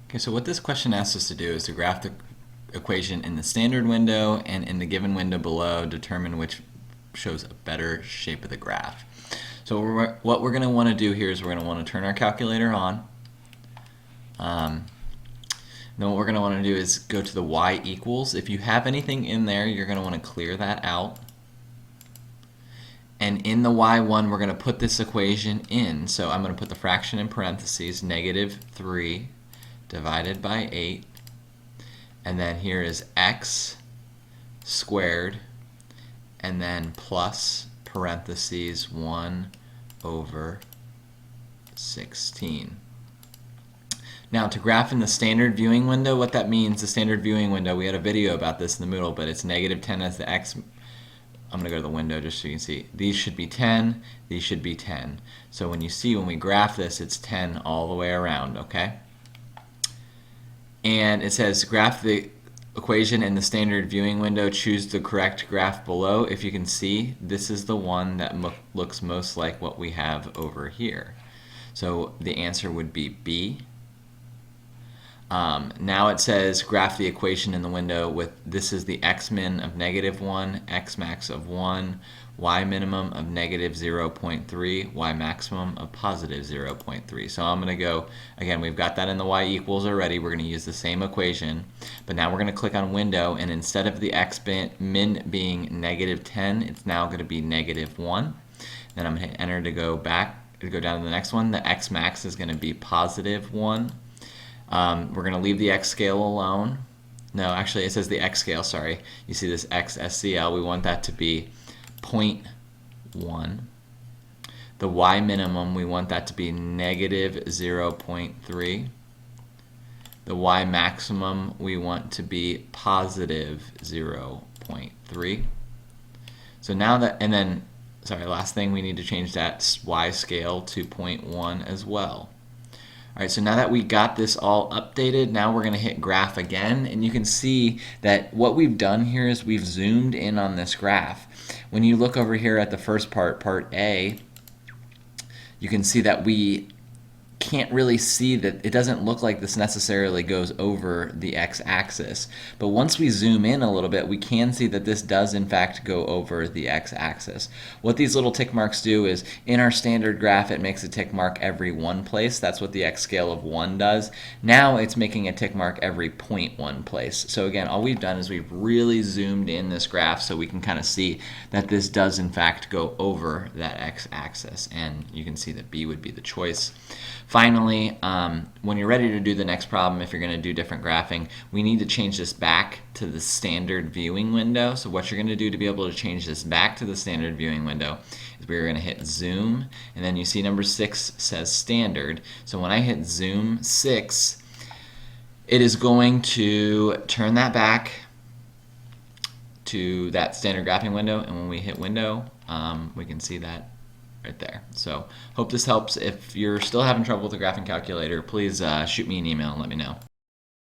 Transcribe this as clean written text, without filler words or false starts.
Okay, so what this question asks us to do is to graph the equation in the standard window and in the given window below, determine which shows a better shape of the graph. So what we're going to want to do here is we're going to want to turn our calculator on. Then what we're going to want to do is go to the y equals. If you have anything in there, you're going to want to clear that out. And in the y1, we're going to put this equation in. So I'm going to put the fraction in parentheses, -3 divided by 8. And then here is x squared, and then plus parentheses 1 over 16. Now to graph in the standard viewing window, what that means, the standard viewing window, we had a video about this in the Moodle, but it's -10 as the x. I'm going to go to the window just so you can see. These should be 10, these should be 10. So when we graph this, it's 10 all the way around, okay? And it says graph the equation in the standard viewing window, choose the correct graph below. If you can see, this is the one that looks most like what we have over here. So the answer would be B. Now it says graph the equation in the window with, this is the x-min of -1, x-max of 1, y-minimum of -0.3, y-maximum of +0.3. So I'm going to go, again, we've got that in the y equals already. We're going to use the same equation, but now we're going to click on window, and instead of the x-min being -10, it's now going to be -1. Then I'm going to hit enter to go back, to go down to the next one. The x-max is going to be +1. We're going to leave the x scale alone. No, actually it says the x scale, sorry. You see this x SCL, we want that to be 0.1. The y minimum, we want that to be -0.3. The y maximum, we want to be +0.3. So now that, and then, sorry, last thing, we need to change that y scale to 0.1 as well. Alright, so now that we got this all updated, now we're going to hit graph again, and you can see that what we've done here is we've zoomed in on this graph. When you look over here at the first part, part A, you can see that we can't really see that it doesn't look like this necessarily goes over the x-axis. But once we zoom in a little bit, we can see that this does in fact go over the x-axis. What these little tick marks do is, in our standard graph, it makes a tick mark every one place. That's what the x scale of 1 does. Now it's making a tick mark every 0.1 place. So again, all we've done is we've really zoomed in this graph so we can kind of see that this does in fact go over that x-axis. And you can see that B would be the choice. Finally, when you're ready to do the next problem, if you're going to do different graphing, we need to change this back to the standard viewing window. So what you're going to do to be able to change this back to the standard viewing window is we're going to hit zoom, and then you see number 6 says standard. So when I hit zoom 6, it is going to turn that back to that standard graphing window, and when we hit window, we can see that right there. So hope this helps. If you're still having trouble with the graphing calculator, please shoot me an email and let me know.